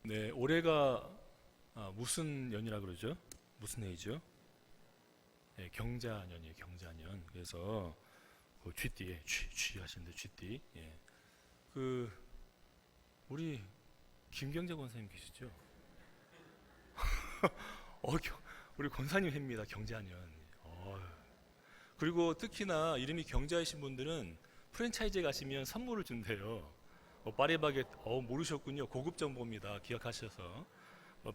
네, 올해가 무슨 연이라 그러죠? 무슨 해이죠? 네, 경자년이에요, 경자년. 그래서 그 쥐띠에 쥐 하시는데 쥐띠. 예. 그 우리 김경재 권사님 계시죠? 우리 권사님 해입니다, 경자년. 어, 그리고 특히나 이름이 경자이신 분들은 프랜차이즈에 가시면 선물을 준대요. 파리바게뜨, 모르셨군요. 고급 정보입니다. 기억하셔서.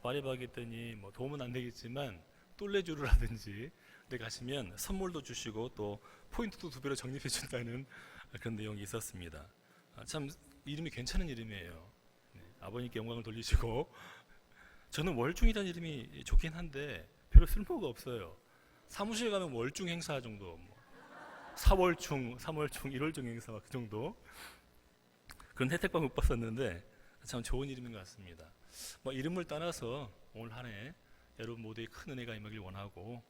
파리바게뜨니 도움은 안 되겠지만 똘레주르라든지 데 가시면 선물도 주시고 또 포인트도 2배로 적립해 준다는 그런 내용이 있었습니다. 참 이름이 괜찮은 이름이에요. 네, 아버님께 영광을 돌리시고 저는 월중이라는 이름이 좋긴 한데 별로 쓸모가 없어요. 사무실 가면 월중 행사 정도, 4월중, 3월중, 1월중 행사 그 정도 그런 혜택만 못 봤었는데 참 좋은 이름인 것 같습니다. 이름을 떠나서 오늘 한 해 여러분 모두의 큰 은혜가 임하길 원하고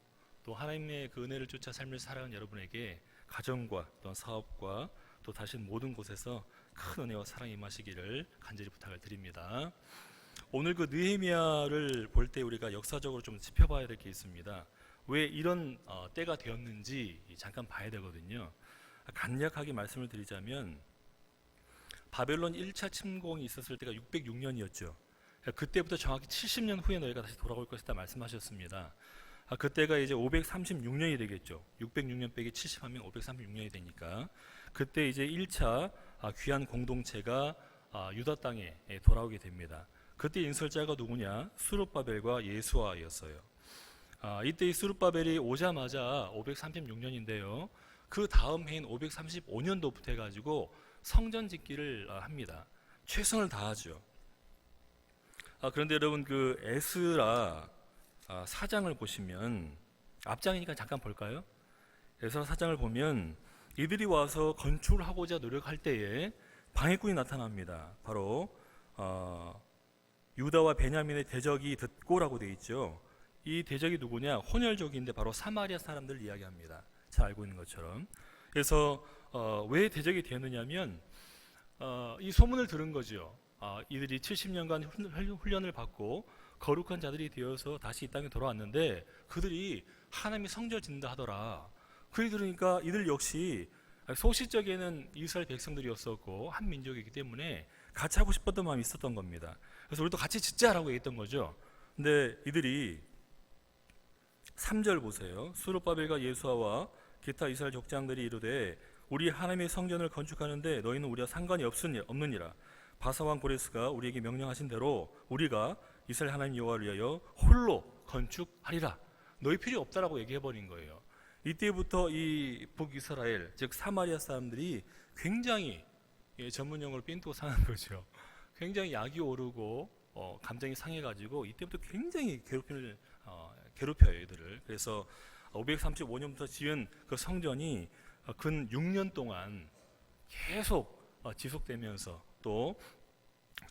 또 하나님의 그 은혜를 쫓아 삶을 살아가는 여러분에게 가정과 또 사업과 또 다시 모든 곳에서 큰 은혜와 사랑이 임하시기를 간절히 부탁을 드립니다. 오늘 그 느헤미야를 볼 때 우리가 역사적으로 좀 짚어봐야 될 게 있습니다. 왜 이런 때가 되었는지 잠깐 봐야 되거든요. 간략하게 말씀을 드리자면 바벨론 1차 침공이 있었을 때가 606년이었죠. 그때부터 정확히 70년 후에 너희가 다시 돌아올 것이다 말씀하셨습니다. 그때가 이제 536년이 되겠죠. 606년 빼기 70하면 536년이 되니까 그때 이제 1차 귀한 공동체가 유다 땅에 돌아오게 됩니다. 그때 인솔자가 누구냐? 수룹바벨과 예수아였어요. 이때 이 수룹바벨이 오자마자 536년인데요. 그 다음 해인 535년도부터 해가지고 성전 짓기를 합니다. 최선을 다하죠. 그런데 여러분 그 에스라 4장을 보시면 앞장이니까 잠깐 볼까요? 에스라 4장을 보면 이들이 와서 건축을 하고자 노력할 때에 방해꾼이 나타납니다. 바로 유다와 베냐민의 대적이 듣고라고 되어 있죠. 이 대적이 누구냐? 혼혈족인데 바로 사마리아 사람들을 이야기합니다. 잘 알고 있는 것처럼. 그래서 왜 대적이 되었느냐면 이 소문을 들은 거죠. 이들이 70년간 훈련을 받고 거룩한 자들이 되어서 다시 이 땅에 돌아왔는데 그들이 하나님이 성전 짓는다 하더라. 그리 들으니까 이들 역시 소시적에는 이스라엘 백성들이었었고 한 민족이기 때문에 같이 하고 싶었던 마음이 있었던 겁니다. 그래서 우리도 같이 짓자라고 얘기했던 거죠. 근데 이들이 3절 보세요. 수룹바벨과 예수아와 기타 이스라엘 족장들이 이르되 우리 하나님의 성전을 건축하는데 너희는 우리와 상관이 없느니라. 바사 왕 고레스가 우리에게 명령하신 대로 우리가 이스라엘 하나님 여호와를 위하여 홀로 건축하리라. 너희 필요 없다라고 얘기해버린 거예요. 이때부터 이 북이스라엘 즉 사마리아 사람들이 굉장히 전문용어로 삔또 상한 거죠. 굉장히 약이 오르고 감정이 상해가지고 이때부터 굉장히 괴롭혀요 이들을. 그래서 535년부터 지은 그 성전이 근 6년 동안 계속 지속되면서 또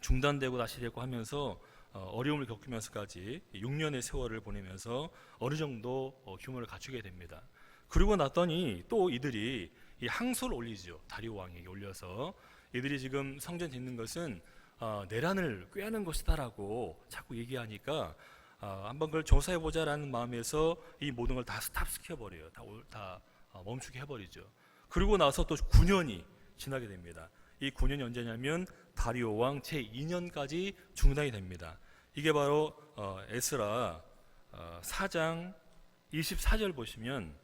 중단되고 다시 되고 하면서 어려움을 겪으면서까지 6년의 세월을 보내면서 어느 정도 규모를 갖추게 됩니다. 그리고 났더니 또 이들이 이 항소를 올리죠. 다리오 왕에게 올려서 이들이 지금 성전 짓는 것은 내란을 꾀하는 것이다라고 자꾸 얘기하니까 한번 그걸 조사해보자라는 마음에서 이 모든 걸 다 스탑시켜버려요. 다 멈추게 해버리죠. 그리고 나서 또 9년이 지나게 됩니다. 이 9년이 언제냐면 다리오 왕 제2년까지 중단이 됩니다. 이게 바로 에스라 4장 24절 보시면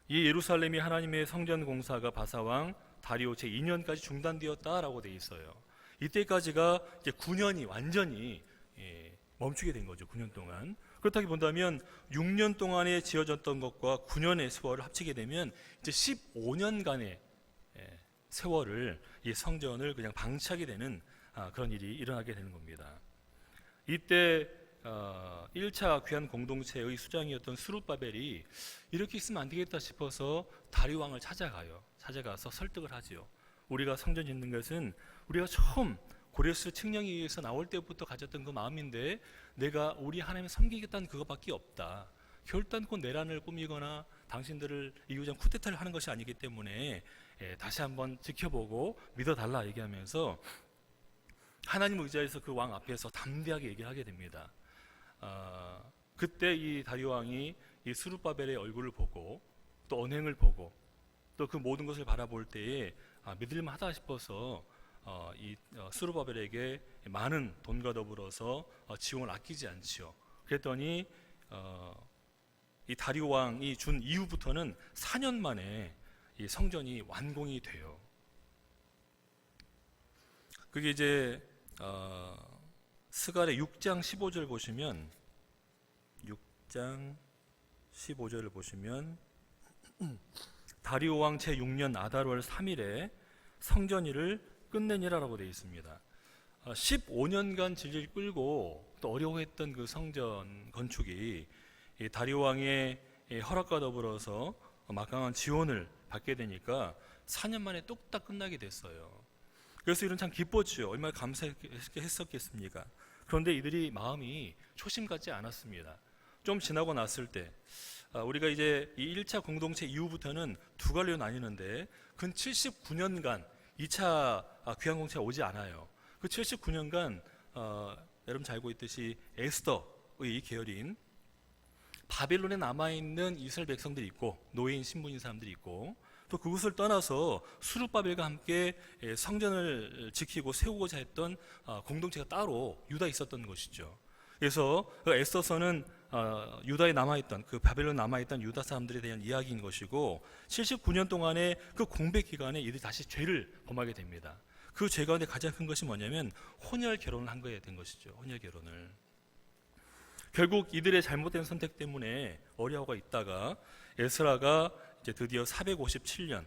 이 예루살렘이 하나님의 성전 공사가 바사왕 다리오 제2년까지 중단되었다라고 되어 있어요. 이때까지가 이제 9년이 완전히 멈추게 된 거죠. 9년 동안. 그렇다기 본다면 6년 동안에 지어졌던 것과 9년의 세월을 합치게 되면 이제 15년간의 세월을 이 성전을 그냥 방치하게 되는 그런 일이 일어나게 되는 겁니다. 이때 1차 귀한 공동체의 수장이었던 수룹바벨이 이렇게 있으면 안 되겠다 싶어서 다리오 왕을 찾아가서 설득을 하지요. 우리가 성전 짓는 것은 우리가 처음 고레스 칙령에 의해서 나올 때부터 가졌던 그 마음인데 내가 우리 하나님을 섬기겠다는 그것밖에 없다. 결단코 내란을 꾸미거나 당신들을 이후장 쿠데타를 하는 것이 아니기 때문에 다시 한번 지켜보고 믿어달라 얘기하면서 하나님 의지해서 그 왕 앞에서 담대하게 얘기하게 됩니다. 그때 이 다리오 왕이 이 스룹바벨의 얼굴을 보고 또 언행을 보고 또 그 모든 것을 바라볼 때에 믿을만하다 싶어서 스룹바벨에게 많은 돈과 더불어서 지원을 아끼지 않지요. 그랬더니 이 다리오 왕이 준 이후부터는 4년 만에 이 성전이 완공이 돼요. 그게 이제 스가랴 6장 15절 보시면 6장 15절을 보시면 다리오 왕 제6년 아달월 3일에 성전일을 끝내니라라고 되어 있습니다. 15년간 질질 끌고 또 어려워했던 그 성전 건축이 다리오 왕의 허락과 더불어서 막강한 지원을 받게 되니까 4년 만에 뚝딱 끝나게 됐어요. 그래서 이런 참 기뻤죠. 얼마나 감사했었겠습니까? 그런데 이들이 마음이 초심 같지 않았습니다. 좀 지나고 났을 때 우리가 이제 이 1차 공동체 이후부터는 두 갈래로 나뉘는데 근 79년간 2차 귀환공체가 오지 않아요. 그 79년간 여러분 잘 알고 있듯이 에스더의 계열인 바벨론에 남아있는 이스라엘 백성들이 있고 노예인 신분인 사람들이 있고 또 그것을 떠나서 스룹바벨과 함께 성전을 지키고 세우고자 했던 공동체가 따로 유다에 있었던 것이죠. 그래서 그 에스더서는 유다에 남아있던 그 바벨론 남아있던 유다 사람들에 대한 이야기인 것이고 79년 동안의 그 공백 기간에 이들이 다시 죄를 범하게 됩니다. 그 죄 가운데 가장 큰 것이 뭐냐면 혼혈 결혼을 한 거에 된 것이죠. 혼혈 결혼을. 결국 이들의 잘못된 선택 때문에 어려워가 있다가 에스라가 이제 드디어 457년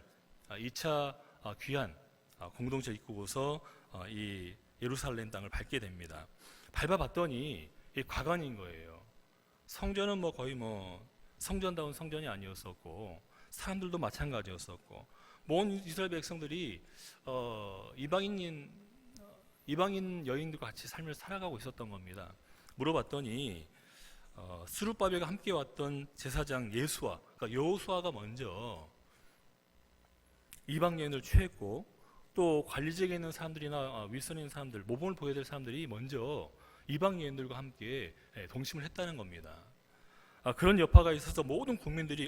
2차 귀환 공동체 입구고서 이 예루살렘 땅을 밟게 됩니다. 밟아봤더니 이 과관인 거예요. 성전은 거의 성전다운 성전이 아니었었고 사람들도 마찬가지였었고 온 이스라엘 백성들이 이방인 여인들과 같이 삶을 살아가고 있었던 겁니다. 물어봤더니 스룹바벨과 함께 왔던 제사장 예수아, 그러니까 여호수아가 먼저 이방 여인을 취했고 또 관리직에 있는 사람들이나 윗선에 있는 사람들, 모범을 보여야 될 사람들이 먼저 이방 여인들과 함께 동침을 했다는 겁니다. 그런 여파가 있어서 모든 국민들이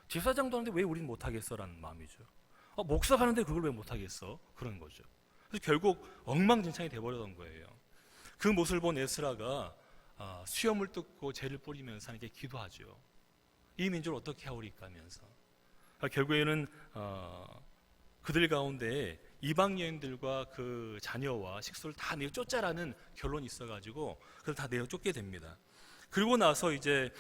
제사장도 하는데 왜 우린 못하겠어라는 마음이죠. 목사가 하는데 그걸 왜 못하겠어? 그런 거죠. 그래서 결국 엉망진창이 돼버렸던 거예요. 그 모습을 본 에스라가 수염을 뜯고 재를 뿌리면서 하나님께 기도하죠. 이 민족을 어떻게 하오리까 하면서 결국에는 그들 가운데 이방 여인들과 그 자녀와 식소를 다 내어 쫓자라는 결론이 있어가지고 그걸 다 내어 쫓게 됩니다. 그리고 나서 이제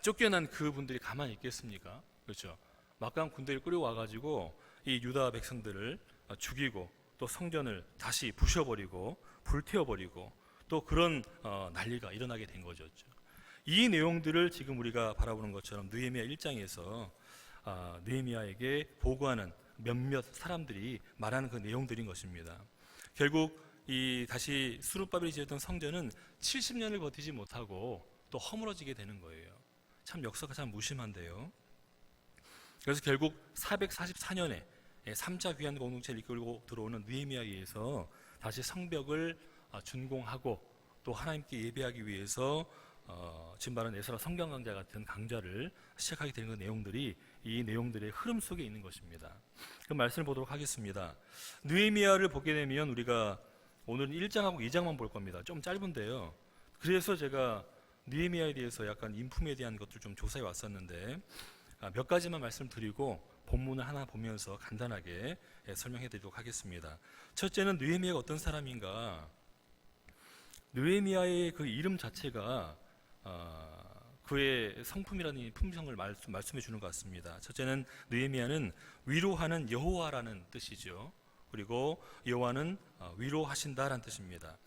쫓겨난 그분들이 가만히 있겠습니까? 그렇죠. 막강 군대를 끌어와가지고 이 유다 백성들을 죽이고 또 성전을 다시 부셔버리고 불태워버리고 또 그런 난리가 일어나게 된 거죠. 이 내용들을 지금 우리가 바라보는 것처럼 느헤미야 1장에서 느헤미야에게 보고하는 몇몇 사람들이 말하는 그 내용들인 것입니다. 결국 이 다시 스룹바벨이 지었던 성전은 70년을 버티지 못하고 또 허물어지게 되는 거예요. 참 역사가 참 무심한데요. 그래서 결국 444년에 3차 귀환 공동체를 이끌고 들어오는 느헤미야에 의해서 다시 성벽을 준공하고 또 하나님께 예배하기 위해서 지금 말하는 에스라 성경 강좌 같은 강좌를 시작하게 되는 그 내용들이 이 내용들의 흐름 속에 있는 것입니다. 그 말씀을 보도록 하겠습니다. 느헤미야를 보게 되면 우리가 오늘은 1장하고 2장만 볼 겁니다. 좀 짧은데요. 그래서 제가 느헤미야에 대해서 약간 인품에 대한 것들 좀 조사해 왔었는데 몇 가지만 말씀드리고 본문을 하나 보면서 간단하게 설명해 드리도록 하겠습니다. 첫째는 느헤미야가 어떤 사람인가? 느헤미야의 그 이름 자체가 그의 성품이라는 품성을 말씀해 주는 것 같습니다. 첫째는 느헤미야는 위로하는 여호와라는 뜻이죠. 그리고 여호와는 위로하신다라는 뜻입니다.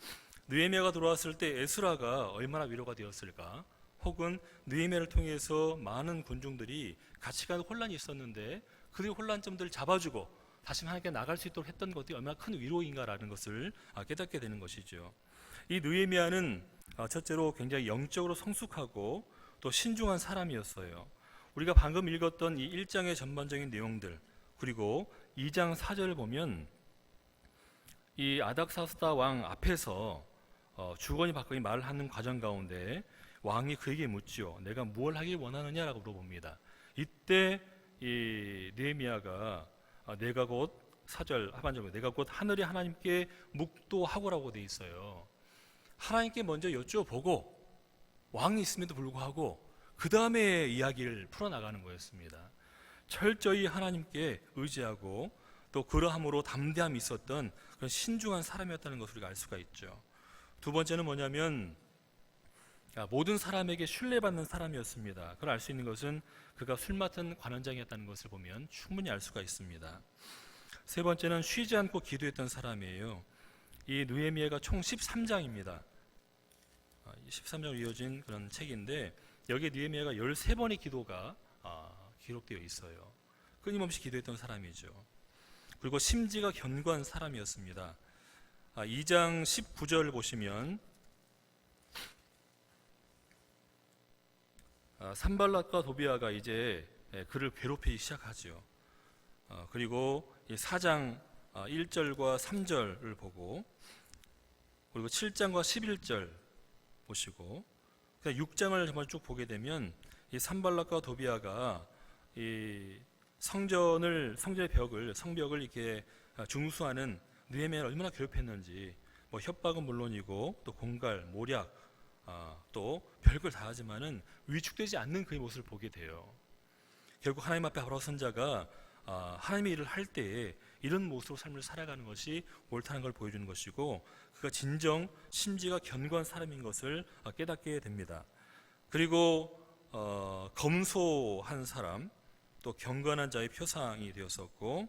느헤미야가 들어왔을 때 에스라가 얼마나 위로가 되었을까? 혹은 느헤미야를 통해서 많은 군중들이 같이 가는 혼란이 있었는데 그들의 혼란점들을 잡아주고 다시 하나님께 나갈 수 있도록 했던 것들이 얼마나 큰 위로인가라는 것을 깨닫게 되는 것이죠. 이 느헤미야는 첫째로 굉장히 영적으로 성숙하고 또 신중한 사람이었어요. 우리가 방금 읽었던 이 1장의 전반적인 내용들 그리고 2장 4절을 보면 이 아닥사스다 왕 앞에서 주거니 받거니 말을 하는 과정 가운데 왕이 그에게 묻지요. 내가 무엇을 하길 원하느냐라고 물어봅니다. 이때 이 느헤미야가 내가 곧 4절 하반절에 내가 곧 하늘의 하나님께 묵도하고라고 돼 있어요. 하나님께 먼저 여쭤보고 왕이 있음에도 불구하고 그 다음에 이야기를 풀어나가는 거였습니다. 철저히 하나님께 의지하고 또 그러함으로 담대함이 있었던 그런 신중한 사람이었다는 것을 우리가 알 수가 있죠. 두 번째는 뭐냐면 모든 사람에게 신뢰받는 사람이었습니다. 그걸 알 수 있는 것은 그가 술 맡은 관원장이었다는 것을 보면 충분히 알 수가 있습니다. 세 번째는 쉬지 않고 기도했던 사람이에요. 이 느헤미야가 총 13장입니다. 13장으로 이어진 그런 책인데 여기에 느헤미야가 13번의 기도가 기록되어 있어요. 끊임없이 기도했던 사람이죠. 그리고 심지가 견고한 사람이었습니다. 2장 19절 보시면 산발랏과 도비아가 이제 그를 괴롭히기 시작하죠. 그리고 4장 1절과 3절을 보고 그리고 7장과 11절 보시고 6장을 정말 쭉 보게 되면 이 산발랏과 도비아가 이 성전의 성벽을 이렇게 중수하는 느헤미야를 얼마나 괴롭혔는지 협박은 물론이고 또 공갈, 모략 또 별걸 다 하지만은 위축되지 않는 그의 모습을 보게 돼요. 결국 하나님 앞에 바로 선자가 하나님의 일을 할 때에 이런 모습으로 삶을 살아가는 것이 옳다는 걸 보여주는 것이고 그가 진정 심지가 견고한 사람인 것을 깨닫게 됩니다. 그리고 검소한 사람 또 경건한 자의 표상이 되었었고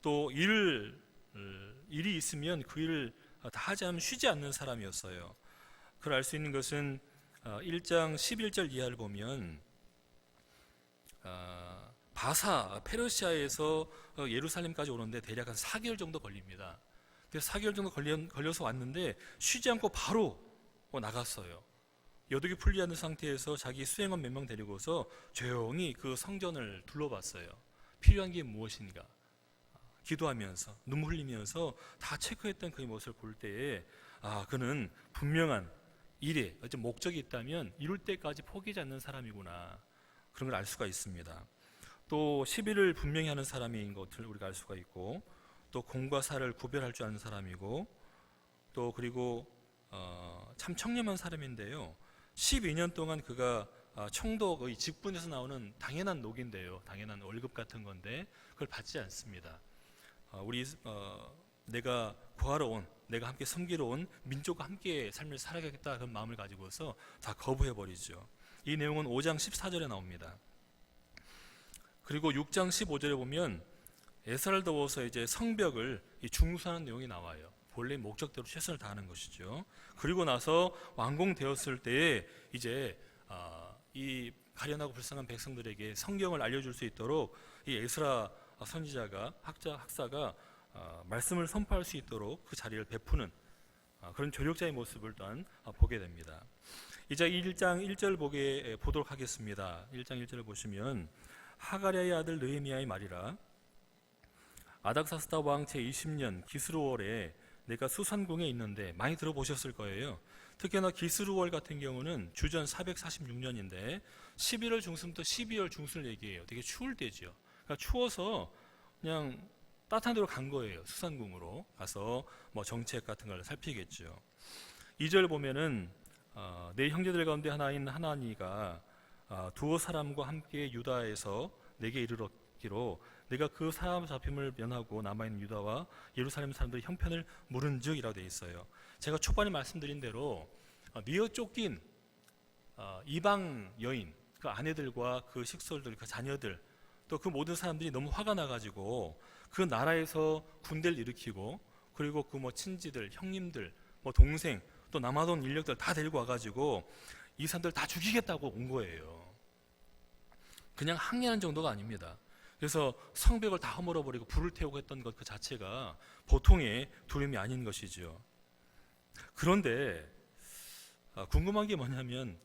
또 일이 있으면 그 일을 다 하지 않으면 쉬지 않는 사람이었어요. 그걸 알 수 있는 것은 1장 11절 이하를 보면 페르시아에서 예루살렘까지 오는데 대략 한 4개월 정도 걸립니다. 그래서 4개월 정도 걸려서 왔는데 쉬지 않고 바로 나갔어요. 여독이 풀리지 않는 상태에서 자기 수행원 몇 명 데리고서 조용히 그 성전을 둘러봤어요. 필요한 게 무엇인가 기도하면서 눈물 흘리면서 다 체크했던 그의 모습을 볼 때에 그는 분명한 일에 어떤 목적이 있다면 이룰 때까지 포기하지 않는 사람이구나 그런 걸 알 수가 있습니다. 또 시비를 분명히 하는 사람인 것을 우리가 알 수가 있고 또 공과 사를 구별할 줄 아는 사람이고 또 그리고 참 청렴한 사람인데요. 12년 동안 그가 청도 직분에서 나오는 당연한 녹인데요. 당연한 월급 같은 건데 그걸 받지 않습니다. 내가 구하러 온 내가 함께 섬기러 온 민족과 함께 삶을 살아가겠다 그런 마음을 가지고서 다 거부해버리죠. 이 내용은 5장 14절에 나옵니다. 그리고 6장 15절에 보면 에스라를 도와서 이제 성벽을 중수하는 내용이 나와요. 본래 목적대로 최선을 다하는 것이죠. 그리고 나서 완공되었을 때에 이제 이 가련하고 불쌍한 백성들에게 성경을 알려줄 수 있도록 이 에스라 선지자가 학사가 말씀을 선포할 수 있도록 그 자리를 베푸는 그런 조력자의 모습을 또한 보게 됩니다. 이제 1장 1절 보도록 하겠습니다. 1장 1절을 보시면 하가랴의 아들 느헤미야의 말이라 아닥사스다 왕 제20년 기스루월에 내가 수산궁에 있는데 많이 들어보셨을 거예요. 특히나 기스루월 같은 경우는 주전 446년인데 11월 중순부터 12월 중순을 얘기해요. 되게 추울 때죠. 그러니까 추워서 그냥 따뜻한 데로 간 거예요. 수산궁으로 가서 정책 같은 걸 살피겠죠. 2절 보면은 내 형제들 가운데 하나인 하나니가 두어 사람과 함께 유다에서 내게 이르렀기로 내가 그 사람 잡힘을 면하고 남아있는 유다와 예루살렘 사람들의 형편을 물은즉이라고 되어 있어요. 제가 초반에 말씀드린 대로 미어 쫓긴 이방 여인 그 아내들과 그 식솔들 그 자녀들 또 그 모든 사람들이 너무 화가 나가지고 그 나라에서 군대를 일으키고 그리고 그 친지들 형님들 동생 또 남아돈 인력들 다 데리고 와가지고 이 사람들 다 죽이겠다고 온 거예요. 그냥 항해하는 정도가 아닙니다. 그래서 성벽을 다 허물어버리고 불을 태우고 했던 것 그 자체가 보통의 두려움이 아닌 것이죠. 그런데 궁금한 게 뭐냐면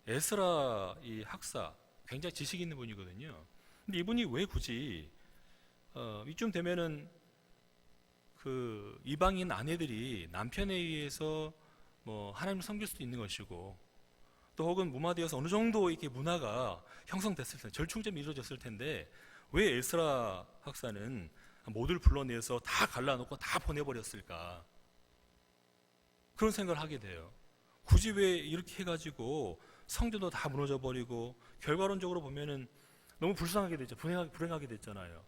에스라 이 학사 굉장히 지식 있는 분이거든요. 근데 이분이 왜 굳이 이쯤 되면은 그 이방인 아내들이 남편에 의해서 뭐 하나님을 섬길 수도 있는 것이고, 또 혹은 무마되어서 어느 정도 이렇게 문화가 형성됐을 텐데, 절충점이 이루어졌을 텐데, 왜 에스라 학사는 모두를 불러내서 다 갈라놓고 다 보내버렸을까? 그런 생각을 하게 돼요. 굳이 왜 이렇게 해가지고 성전도 다 무너져 버리고, 결과론적으로 보면은 너무 불쌍하게 됐죠. 불행하게 됐잖아요.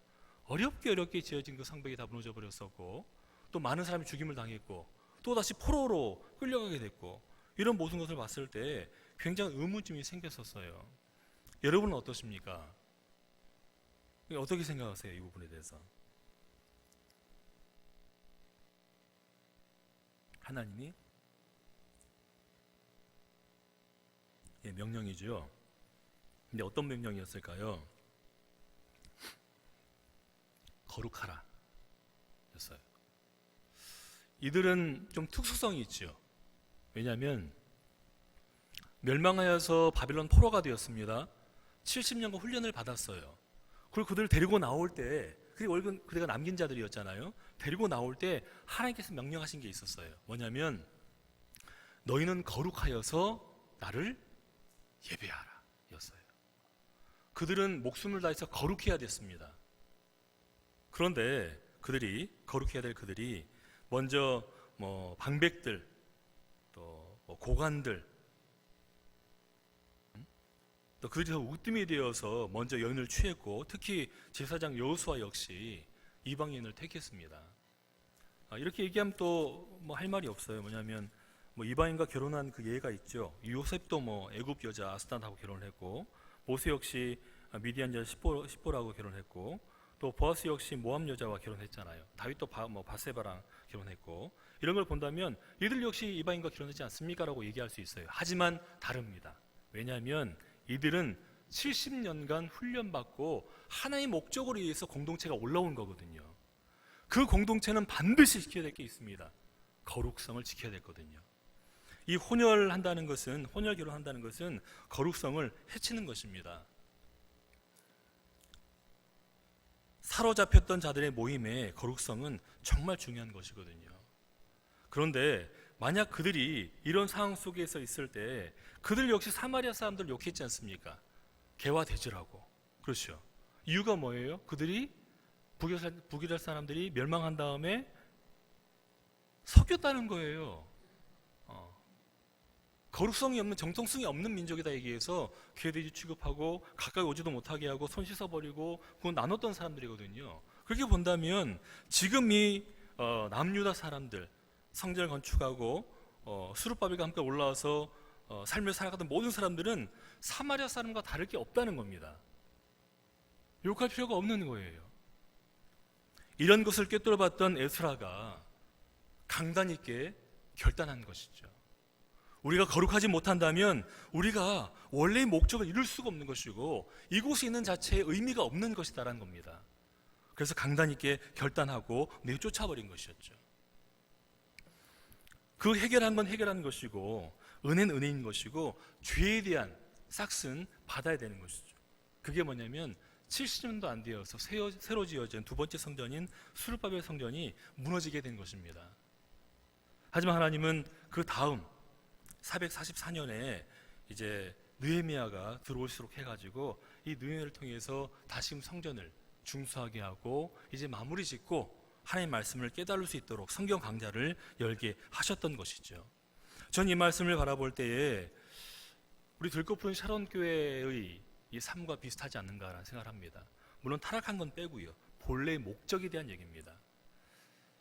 어렵게 지어진 그 성벽이 다 무너져 버렸었고, 또 많은 사람이 죽임을 당했고, 또 다시 포로로 끌려가게 됐고, 이런 모든 것을 봤을 때 굉장히 의문점이 생겼었어요. 여러분은 어떠십니까? 어떻게 생각하세요? 이 부분에 대해서. 하나님이 명령이죠. 근데 어떤 명령이었을까요? 거룩하라 였어요. 이들은 좀 특수성이 있죠. 왜냐하면 멸망하여서 바빌론 포로가 되었습니다. 70년간 훈련을 받았어요. 그리고 그들을 데리고 나올 때, 그들가 남긴 자들이었잖아요. 데리고 나올 때 하나님께서 명령하신 게 있었어요. 뭐냐면 너희는 거룩하여서 나를 예배하라 였어요. 그들은 목숨을 다해서 거룩해야 됐습니다. 그런데 거룩해야 될 그들이 먼저 뭐 방백들, 또 뭐 고관들, 또 그들이 우뜸이 되어서 먼저 여인을 취했고, 특히 제사장 여호수아 역시 이방인을 택했습니다. 이렇게 얘기하면 또 뭐 할 말이 없어요. 뭐냐면 뭐 이방인과 결혼한 그 예가 있죠. 요셉도 뭐 애굽 여자 아스단하고 결혼을 했고, 모세 역시 미디안 여자 십보라고 결혼했고, 또 보아스 역시 모함 여자와 결혼했잖아요. 다윗도 바세바랑 결혼했고, 이런 걸 본다면 이들 역시 이방인과 결혼하지 않습니까? 라고 얘기할 수 있어요. 하지만 다릅니다. 왜냐하면 이들은 70년간 훈련받고 하나의 목적으로 의해서 공동체가 올라온 거거든요. 그 공동체는 반드시 지켜야 될 게 있습니다. 거룩성을 지켜야 됐거든요. 이 혼혈 결혼한다는 것은 거룩성을 해치는 것입니다. 사로잡혔던 자들의 모임에 거룩성은 정말 중요한 것이거든요. 그런데 만약 그들이 이런 상황 속에서 있을 때 그들 역시 사마리아 사람들 욕했지 않습니까? 개화대지라고. 그렇죠. 이유가 뭐예요? 그들이 북이스라엘 사람들이 멸망한 다음에 섞였다는 거예요. 거룩성이 없는, 정통성이 없는 민족이다 얘기해서 개돼지 취급하고 가까이 오지도 못하게 하고 손 씻어버리고 그건 나눴던 사람들이거든요. 그렇게 본다면 지금 이 남유다 사람들, 성전을 건축하고 수룹바벨과 함께 올라와서 삶을 살아가던 모든 사람들은 사마리아 사람과 다를 게 없다는 겁니다. 욕할 필요가 없는 거예요. 이런 것을 꿰뚫어봤던 에스라가 강단 있게 결단한 것이죠. 우리가 거룩하지 못한다면 우리가 원래의 목적을 이룰 수가 없는 것이고 이곳에 있는 자체에 의미가 없는 것이다라는 겁니다. 그래서 강단 있게 결단하고 내쫓아버린 것이었죠. 그 해결한 건 해결한 것이고 은혜는 은혜인 것이고 죄에 대한 싹은 받아야 되는 것이죠. 그게 뭐냐면 70년도 안 되어서 새로 지어진 두 번째 성전인 수르바벨 성전이 무너지게 된 것입니다. 하지만 하나님은 그 다음 444년에 이제 느헤미야가 들어올수록 해가지고 이 느헤미야를 통해서 다시금 성전을 중수하게 하고 이제 마무리 짓고 하나님의 말씀을 깨달을 수 있도록 성경 강좌를 열게 하셨던 것이죠. 전 이 말씀을 바라볼 때에 우리 들꽃푸른 샤론교회의 이 삶과 비슷하지 않는가라는 생각을 합니다. 물론 타락한 건 빼고요. 본래의 목적에 대한 얘기입니다.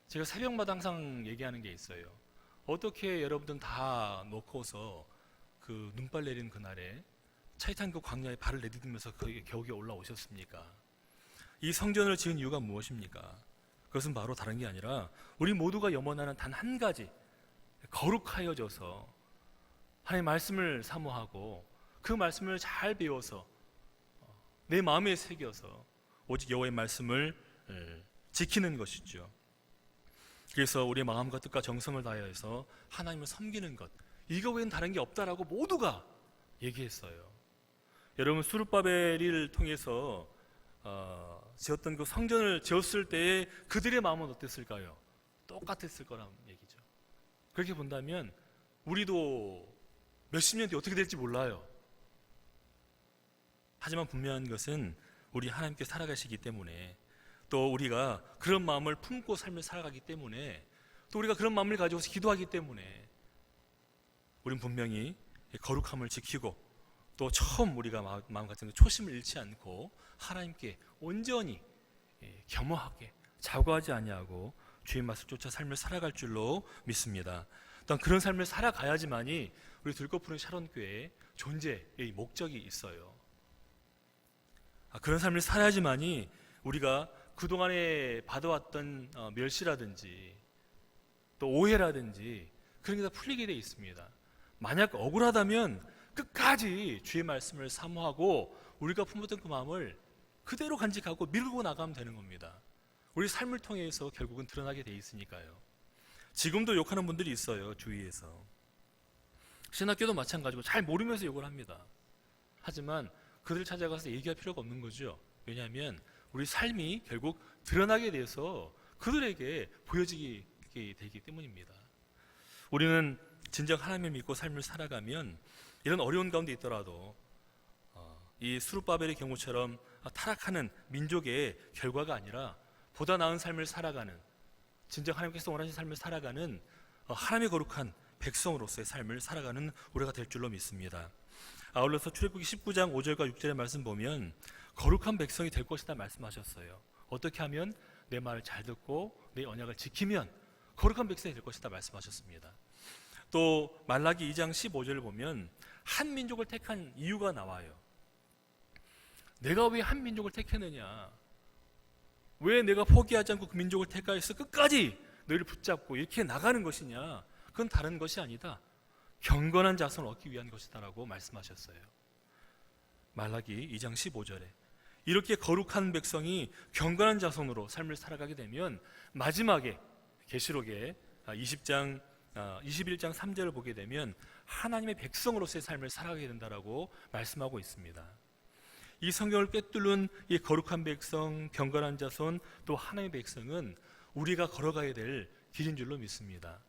제가 새벽마다 항상 얘기하는 게 있어요. 어떻게 여러분들 다 놓고서 그 눈발 내리는 그날에 차에 탄 그 광야에 발을 내디디면서 거기에 겨우겨우 올라오셨습니까? 이 성전을 지은 이유가 무엇입니까? 그것은 바로 다른 게 아니라 우리 모두가 염원하는 단 한 가지, 거룩하여져서 하나님의 말씀을 사모하고 그 말씀을 잘 배워서 내 마음에 새겨서 오직 여호와의 말씀을 지키는 것이죠. 그래서 우리의 마음과 뜻과 정성을 다해서 하나님을 섬기는 것, 이거 외엔 다른 게 없다라고 모두가 얘기했어요. 여러분, 수르바벨을 통해서 지었던 그 성전을 지었을 때의 그들의 마음은 어땠을까요? 똑같았을 거란 얘기죠. 그렇게 본다면 우리도 몇십 년 뒤에 어떻게 될지 몰라요. 하지만 분명한 것은 우리 하나님께 살아가시기 때문에, 또 우리가 그런 마음을 품고 삶을 살아가기 때문에, 또 우리가 그런 마음을 가지고서 기도하기 때문에 우리는 분명히 거룩함을 지키고, 또 처음 우리가 마음 같은 초심을 잃지 않고 하나님께 온전히 겸허하게 자고하지 아니하고 주의 말씀 쫓아 삶을 살아갈 줄로 믿습니다. 또한 그런 삶을 살아가야지만이 우리 들꽃푸른 샤론교회의 존재의 목적이 있어요. 그런 삶을 살아야지만이 우리가 그동안에 받아왔던 멸시라든지 또 오해라든지 그런 게 다 풀리게 되어 있습니다. 만약 억울하다면 끝까지 주의 말씀을 사모하고 우리가 품었던 그 마음을 그대로 간직하고 밀고 나가면 되는 겁니다. 우리 삶을 통해서 결국은 드러나게 돼 있으니까요. 지금도 욕하는 분들이 있어요, 주위에서. 신학교도 마찬가지고 잘 모르면서 욕을 합니다. 하지만 그들 찾아가서 얘기할 필요가 없는 거죠. 왜냐하면 우리 삶이 결국 드러나게 돼서 그들에게 보여지게 되기 때문입니다. 우리는 진정 하나님을 믿고 삶을 살아가면 이런 어려운 가운데 있더라도 이 수룹바벨의 경우처럼 타락하는 민족의 결과가 아니라 보다 나은 삶을 살아가는, 진정 하나님께서 원하신 삶을 살아가는 하나님의 거룩한 백성으로서의 삶을 살아가는 우리가 될 줄로 믿습니다. 아울러서 출애굽기 19장 5절과 6절의 말씀 보면 거룩한 백성이 될 것이다 말씀하셨어요. 어떻게 하면 내 말을 잘 듣고 내 언약을 지키면 거룩한 백성이 될 것이다 말씀하셨습니다. 또 말라기 2장 15절을 보면 한 민족을 택한 이유가 나와요. 내가 왜 한 민족을 택했느냐, 왜 내가 포기하지 않고 그 민족을 택하여서 끝까지 너희를 붙잡고 이렇게 나가는 것이냐, 그건 다른 것이 아니다, 경건한 자손을 얻기 위한 것이다 라고 말씀하셨어요. 말라기 2장 15절에 이렇게 거룩한 백성이 경건한 자손으로 삶을 살아가게 되면 마지막에 계시록의 21장 3절을 보게 되면 하나님의 백성으로서의 삶을 살아가게 된다라고 말씀하고 있습니다. 이 성경을 꿰뚫는 이 거룩한 백성, 경건한 자손, 또 하나님의 백성은 우리가 걸어가야 될 길인 줄로 믿습니다.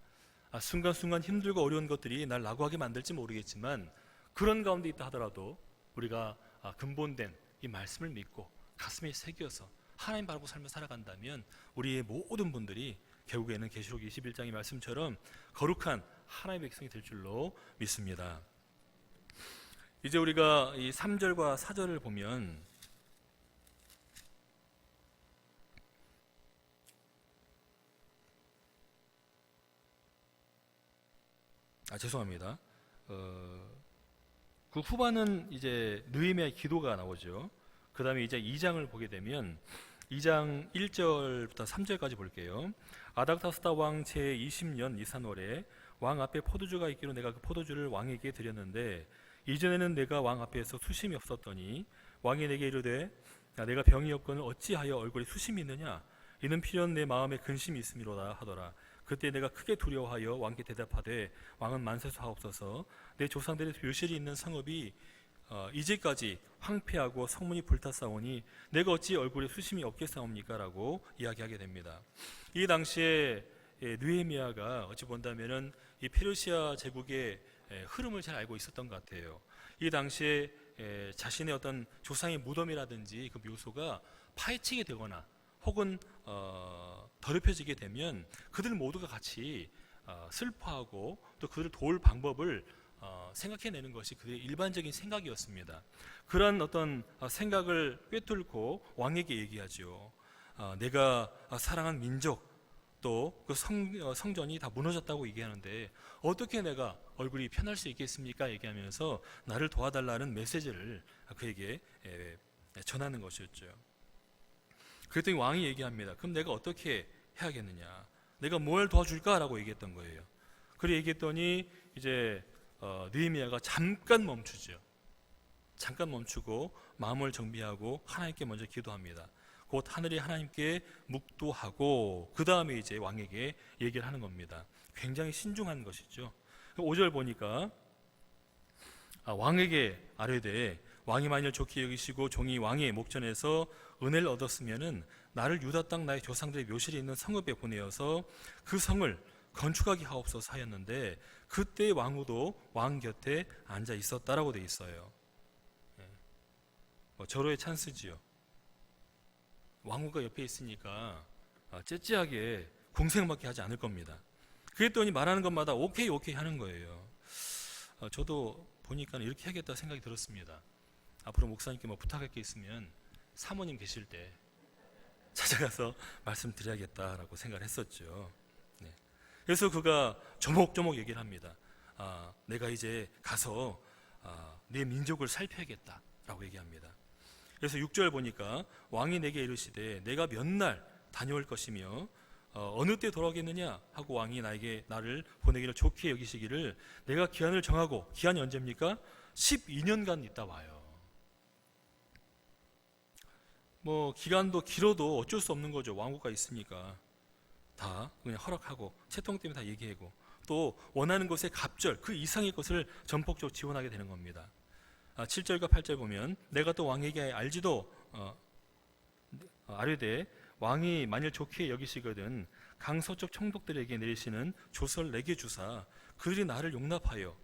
순간순간 힘들고 어려운 것들이 날 낙오하게 만들지 모르겠지만 그런 가운데 있다 하더라도 우리가 근본된 이 말씀을 믿고 가슴에 새겨서 하나님 바라고 삶을 살아간다면 우리의 모든 분들이 결국에는 계시록 21장의 말씀처럼 거룩한 하나님의 백성이 될 줄로 믿습니다. 이제 우리가 이 3절과 4절을 보면 죄송합니다. 그 후반은 이제 느헤미야의 기도가 나오죠. 그 다음에 이제 2장을 보게 되면 2장 1절부터 3절까지 볼게요. 아닥사스다 왕 제20년 니산월에 왕 앞에 포도주가 있기로 내가 그 포도주를 왕에게 드렸는데 이전에는 내가 왕 앞에서 수심이 없었더니 왕이 내게 이르되 내가 병이 없거늘 어찌하여 얼굴에 수심이 있느냐, 이는 필연 내 마음에 근심이 있음이로다 하더라. 그때 내가 크게 두려워하여 왕께 대답하되 왕은 만세수하옵소서, 내 조상들의 묘실이 있는 성읍이 이제까지 황폐하고 성문이 불탔사오니 내가 어찌 얼굴에 수심이 없겠사옵니까? 라고 이야기하게 됩니다. 이 당시에 느헤미야가 어찌 본다면은 이 페르시아 제국의 흐름을 잘 알고 있었던 것 같아요. 이 당시에 자신의 어떤 조상의 무덤이라든지 그 묘소가 파헤치게 되거나 혹은 더럽혀지게 되면 그들 모두가 같이 슬퍼하고 또 그들을 도울 방법을 생각해내는 것이 그들의 일반적인 생각이었습니다. 그런 어떤 생각을 꿰뚫고 왕에게 얘기하죠. 내가 사랑한 민족 또 그 성전이 다 무너졌다고 얘기하는데 어떻게 내가 얼굴이 편할 수 있겠습니까? 얘기하면서 나를 도와달라는 메시지를 그에게 전하는 것이었죠. 그랬더니 왕이 얘기합니다. 그럼 내가 어떻게 해야겠느냐, 내가 뭘 도와줄까? 라고 얘기했던 거예요. 그래 얘기했더니 이제 느헤미야가 잠깐 멈추죠. 잠깐 멈추고 마음을 정비하고 하나님께 먼저 기도합니다. 곧 하늘이 하나님께 묵도하고 그 다음에 이제 왕에게 얘기를 하는 겁니다. 굉장히 신중한 것이죠. 5절 보니까 왕에게 아뢰되 왕이 만일 좋게 여기시고 종이 왕의 목전에서 은혜를 얻었으면은 나를 유다 땅 나의 조상들의 묘실에 있는 성읍에 보내어서 그 성을 건축하게 하옵소서 하였는데 그때 왕후도 왕 곁에 앉아 있었다라고 돼 있어요. 절호의 찬스지요. 왕후가 옆에 있으니까 째째하게 공생밖에 하지 않을 겁니다. 그랬더니 말하는 것마다 오케이 오케이 하는 거예요. 저도 보니까 이렇게 해야겠다 생각이 들었습니다. 앞으로 목사님께 뭐 부탁할 게 있으면 사모님 계실 때 찾아가서 말씀드려야겠다라고 생각을 했었죠. 네. 그래서 그가 조목조목 얘기를 합니다. 내가 이제 가서 내 민족을 살펴야겠다라고 얘기합니다. 그래서 6절 보니까 왕이 내게 이르시되 내가 몇 날 다녀올 것이며 어느 때 돌아오겠느냐 하고 왕이 나를 보내기를 좋게 여기시기를 내가 기한을 정하고 기한이 언제입니까? 12년간 있다 와요. 뭐 기간도 길어도 어쩔 수 없는 거죠. 왕후가 있으니까 다 그냥 허락하고 채통 때문에 다 얘기하고 또 원하는 것의 갑절 그 이상의 것을 전폭적으로 지원하게 되는 겁니다. 7절과 8절 보면 내가 또 왕에게 알지도 아뢰되 왕이 만일 좋게 여기시거든 강서쪽 총독들에게 내리시는 조서를 내게 주사 그들이 나를 용납하여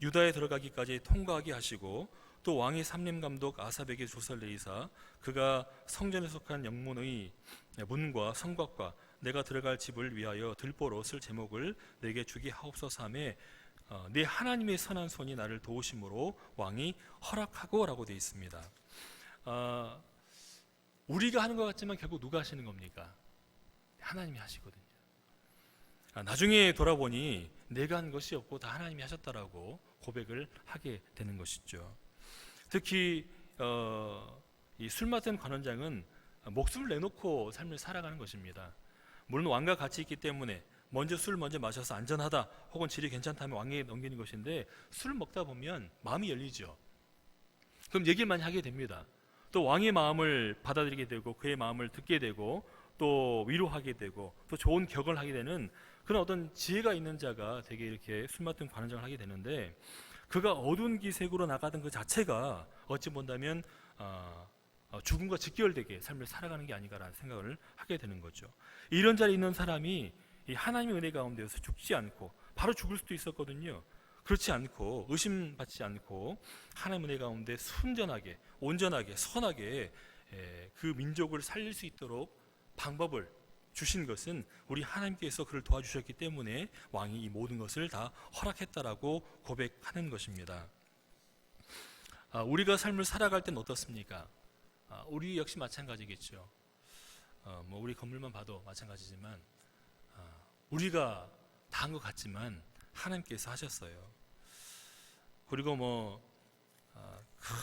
유다에 들어가기까지 통과하게 하시고 또 왕이 삼림감독 아삽에게 조서를 내리사 그가 성전에 속한 영문의 문과 성곽과 내가 들어갈 집을 위하여 들보로 쓸 제목을 내게 주게 하옵소서 하며 네 하나님의 선한 손이 나를 도우심으로 왕이 허락하고 라고 되어 있습니다. 우리가 하는 것 같지만 결국 누가 하시는 겁니까? 하나님이 하시거든요. 나중에 돌아보니 내가 한 것이 없고 다 하나님이 하셨다라고 고백을 하게 되는 것이죠. 특히 이 술 맡은 관원장은 목숨을 내놓고 삶을 살아가는 것입니다. 물론 왕과 같이 있기 때문에 술 먼저 마셔서 안전하다 혹은 질이 괜찮다면 왕에게 넘기는 것인데 술을 먹다 보면 마음이 열리죠. 그럼 얘기를 많이 하게 됩니다. 또 왕의 마음을 받아들이게 되고 그의 마음을 듣게 되고 또 위로하게 되고 또 좋은 격을 하게 되는 그런 어떤 지혜가 있는 자가 되게 이렇게 술 맡은 관원장을 하게 되는데 그가 어두운 기색으로 나가던 그 자체가 어찌 본다면 죽음과 직결되게 삶을 살아가는 게 아닌가라는 생각을 하게 되는 거죠. 이런 자리에 있는 사람이 이 하나님의 은혜 가운데서 죽지 않고 바로 죽을 수도 있었거든요. 그렇지 않고 의심받지 않고 하나님의 은혜 가운데 순전하게 온전하게 선하게 그 민족을 살릴 수 있도록 방법을 주신 것은 우리 하나님께서 그를 도와주셨기 때문에 왕이 이 모든 것을 다 허락했다라고 고백하는 것입니다. 우리가 삶을 살아갈 때는 어떻습니까? 우리 역시 마찬가지겠죠. 뭐 우리 건물만 봐도 마찬가지지만 우리가 다 한 것 같지만 하나님께서 하셨어요. 그리고 뭐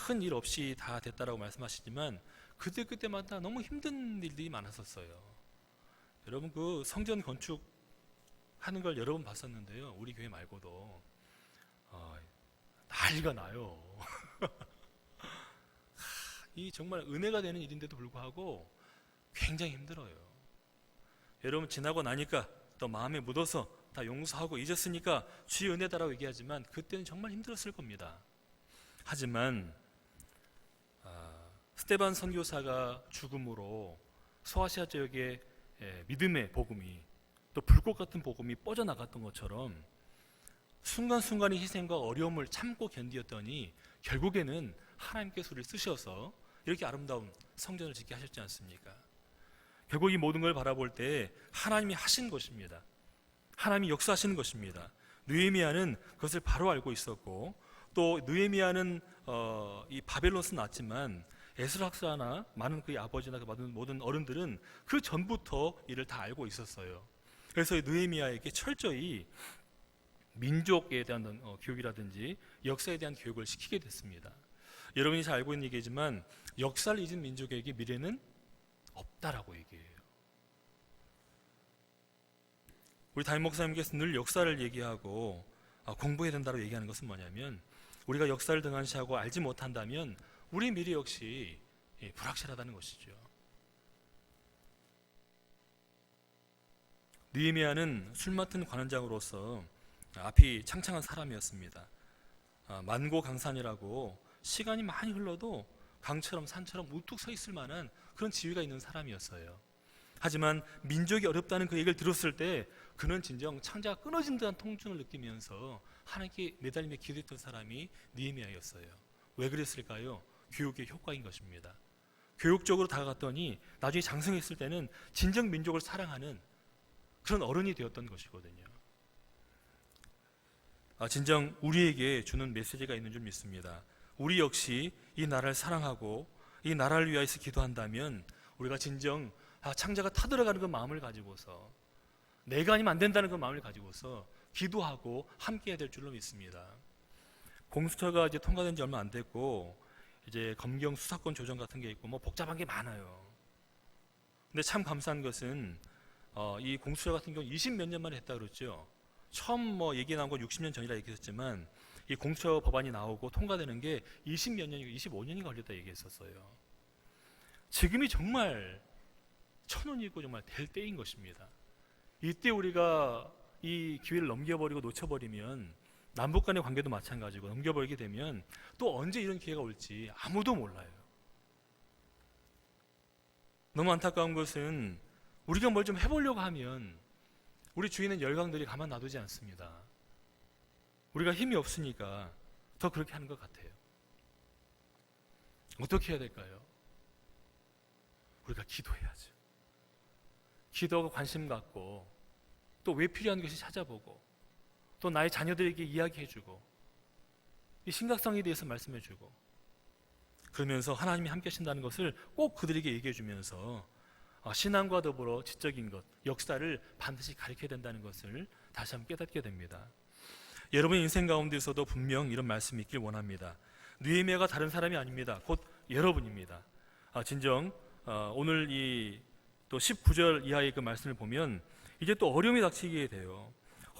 큰 일 없이 다 됐다라고 말씀하시지만 그때마다 너무 힘든 일들이 많았었어요. 여러분 그 성전 건축하는 걸 여러 번 봤었는데요. 우리 교회 말고도 난리가 나요. 이 정말 은혜가 되는 일인데도 불구하고 굉장히 힘들어요. 여러분 지나고 나니까 또 마음에 묻어서 다 용서하고 잊었으니까 주의 은혜다라고 얘기하지만 그때는 정말 힘들었을 겁니다. 하지만 스데반 선교사가 죽음으로 소아시아 지역의 믿음의 복음이 또 불꽃 같은 복음이 뻗어나갔던 것처럼 순간순간의 희생과 어려움을 참고 견디었더니 결국에는 하나님께서 우리를 쓰셔서 이렇게 아름다운 성전을 짓게 하셨지 않습니까? 결국 이 모든 걸 바라볼 때 하나님이 하신 것입니다. 하나님이 역사하시는 것입니다. 느헤미야는 그것을 바로 알고 있었고 또 느헤미야는 이 바벨론에서 났지만 에스라 학사나 많은 그의 아버지나 그 모든 어른들은 그 전부터 이를 다 알고 있었어요. 그래서 느헤미야에게 철저히 민족에 대한 교육이라든지 역사에 대한 교육을 시키게 됐습니다. 여러분이 잘 알고 있는 얘기지만 역사를 잊은 민족에게 미래는 없다라고 얘기해요. 우리 담임 목사님께서 늘 역사를 얘기하고 공부해야 된다고 얘기하는 것은 뭐냐면 우리가 역사를 등한시하고 알지 못한다면 우리 미래 역시 불확실하다는 것이죠. 느헤미야는 술 맡은 관원장으로서 앞이 창창한 사람이었습니다. 만고강산이라고 시간이 많이 흘러도 강처럼 산처럼 우뚝 서 있을 만한 그런 지위가 있는 사람이었어요. 하지만 민족이 어렵다는 그 얘기를 들었을 때 그는 진정 창자가 끊어진 듯한 통증을 느끼면서 하나님께 매달리며 기도했던 사람이 느헤미야였어요. 왜 그랬을까요? 교육의 효과인 것입니다. 교육적으로 다가갔더니 나중에 장성했을 때는 진정 민족을 사랑하는 그런 어른이 되었던 것이거든요. 진정 우리에게 주는 메시지가 있는 줄 믿습니다. 우리 역시 이 나라를 사랑하고 이 나라를 위하여서 기도한다면 우리가 진정 창자가 타들어가는 그 마음을 가지고서 내가 아니면 안 된다는 그 마음을 가지고서 기도하고 함께 해야 될 줄로 믿습니다. 공수처가 이제 통과된 지 얼마 안 됐고 이제 검경 수사권 조정 같은 게 있고 뭐 복잡한 게 많아요. 근데 참 감사한 것은 이 공수처 같은 경우 20몇 년 만에 했다 그랬죠. 처음 뭐 얘기 나온 건 60년 전이라 얘기했지만 이 공수처 법안이 나오고 통과되는 게 20몇 년이고 25년이 걸렸다 얘기했었어요. 지금이 정말 천운이고 정말 될 때인 것입니다. 이때 우리가 이 기회를 넘겨버리고 놓쳐버리면 남북 간의 관계도 마찬가지고 넘겨버리게 되면 또 언제 이런 기회가 올지 아무도 몰라요. 너무 안타까운 것은 우리가 뭘 좀 해보려고 하면 우리 주위에 있는 열강들이 가만 놔두지 않습니다. 우리가 힘이 없으니까 더 그렇게 하는 것 같아요. 어떻게 해야 될까요? 우리가 기도해야죠. 기도하고 관심 갖고 또 왜 필요한 것이 찾아보고 또 나의 자녀들에게 이야기해주고 이 심각성에 대해서 말씀해주고 그러면서 하나님이 함께 하신다는 것을 꼭 그들에게 얘기해주면서 신앙과 더불어 지적인 것, 역사를 반드시 가르쳐야 된다는 것을 다시 한번 깨닫게 됩니다. 여러분의 인생 가운데서도 분명 이런 말씀이 있길 원합니다. 느헤미야가 다른 사람이 아닙니다. 곧 여러분입니다. 진정 오늘 이 또 19절 이하의 그 말씀을 보면 이제 또 어려움이 닥치게 돼요.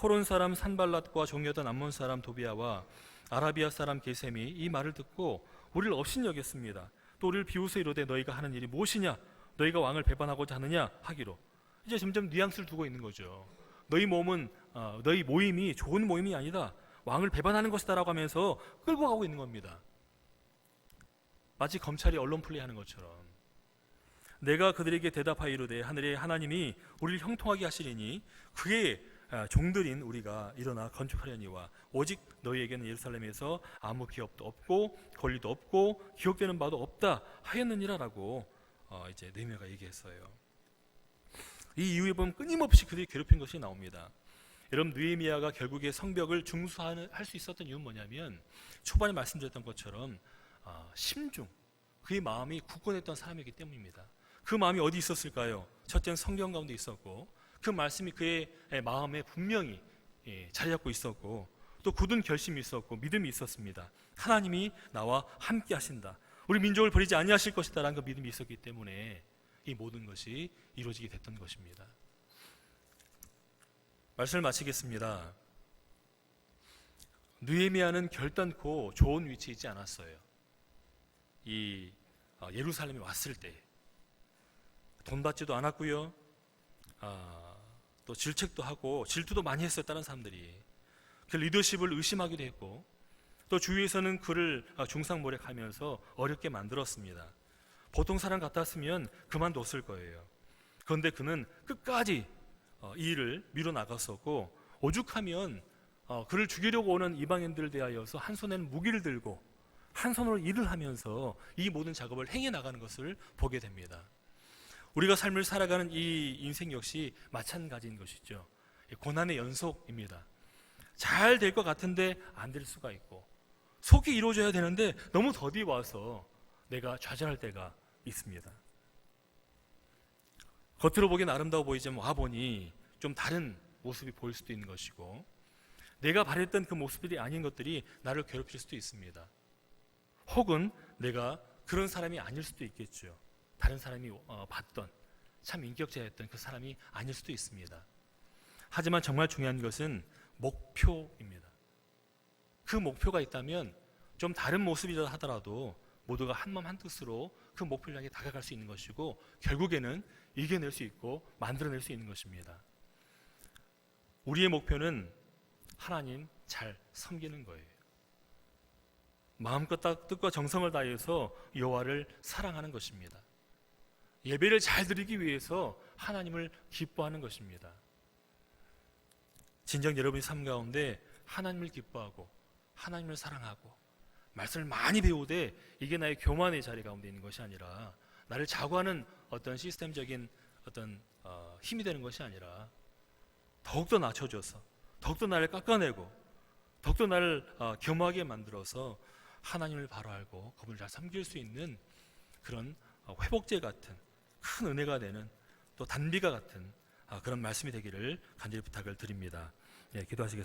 호론 사람 산발랏과 종려던 암몬 사람 도비아와 아라비아 사람 게셈이 이 말을 듣고 우리를 업신여겼습니다. 또 우리를 비웃어 이르되 너희가 하는 일이 무엇이냐? 너희가 왕을 배반하고자 하느냐? 하기로. 이제 점점 뉘앙스를 두고 있는 거죠. 너희 모임이 좋은 모임이 아니다. 왕을 배반하는 것이다 라고 하면서 끌고 가고 있는 겁니다. 마치 검찰이 언론 플레이하는 것처럼. 내가 그들에게 대답하여 이르되 하늘의 하나님이 우리를 형통하게 하시리니 그의 종들인 우리가 일어나 건축하려니와 오직 너희에게는 예루살렘에서 아무 기업도 없고 권리도 없고 기억되는 바도 없다 하였느니라라고 이제 느헤미야가 얘기했어요. 이 이후에 보면 끊임없이 그들이 괴롭힌 것이 나옵니다. 여러분 느헤미야가 결국에 성벽을 중수할 수 있었던 이유는 뭐냐면 초반에 말씀드렸던 것처럼 심중 그의 마음이 굳건했던 사람이기 때문입니다. 그 마음이 어디 있었을까요? 첫째는 성경 가운데 있었고 그 말씀이 그의 마음에 분명히 자리 잡고 있었고 또 굳은 결심이 있었고 믿음이 있었습니다. 하나님이 나와 함께 하신다. 우리 민족을 버리지 아니하실 것이다 라는 그 믿음이 있었기 때문에 이 모든 것이 이루어지게 됐던 것입니다. 말씀을 마치겠습니다. 느헤미야는 결단코 좋은 위치에 있지 않았어요. 이 예루살렘에 왔을 때 돈 받지도 않았고요. 또 질책도 하고 질투도 많이 했어요. 다른 사람들이. 그 리더십을 의심하기도 했고 또 주위에서는 그를 중상모략하면서 어렵게 만들었습니다. 보통 사람 같았으면 그만뒀을 거예요. 그런데 그는 끝까지 이 일을 밀어나갔었고 오죽하면 그를 죽이려고 오는 이방인들을 대하여서 한 손에는 무기를 들고 한 손으로 일을 하면서 이 모든 작업을 행해나가는 것을 보게 됩니다. 우리가 삶을 살아가는 이 인생 역시 마찬가지인 것이죠. 고난의 연속입니다. 잘 될 것 같은데 안 될 수가 있고 속이 이루어져야 되는데 너무 더디 와서 내가 좌절할 때가 있습니다. 겉으로 보기엔 아름다워 보이지만 와보니 좀 다른 모습이 보일 수도 있는 것이고 내가 바랬던 그 모습들이 아닌 것들이 나를 괴롭힐 수도 있습니다. 혹은 내가 그런 사람이 아닐 수도 있겠죠. 다른 사람이 봤던 참 인격자였던 그 사람이 아닐 수도 있습니다. 하지만 정말 중요한 것은 목표입니다. 그 목표가 있다면 좀 다른 모습이라 하더라도 모두가 한마음 한뜻으로 그 목표를 향해 다가갈 수 있는 것이고 결국에는 이겨낼 수 있고 만들어낼 수 있는 것입니다. 우리의 목표는 하나님 잘 섬기는 거예요. 마음껏 뜻과 정성을 다해서 여호와를 사랑하는 것입니다. 예배를 잘 드리기 위해서 하나님을 기뻐하는 것입니다. 진정 여러분의 삶 가운데 하나님을 기뻐하고 하나님을 사랑하고 말씀을 많이 배우되 이게 나의 교만의 자리 가운데 있는 것이 아니라 나를 자고하는 어떤 시스템적인 어떤 힘이 되는 것이 아니라 더욱더 낮춰줘서 더욱더 나를 깎아내고 더욱더 나를 겸하게 만들어서 하나님을 바로 알고 그분을 잘 섬길 수 있는 그런 회복제 같은 큰 은혜가 되는 또 단비가 같은 그런 말씀이 되기를 간절히 부탁을 드립니다. 예, 기도하시겠습니다.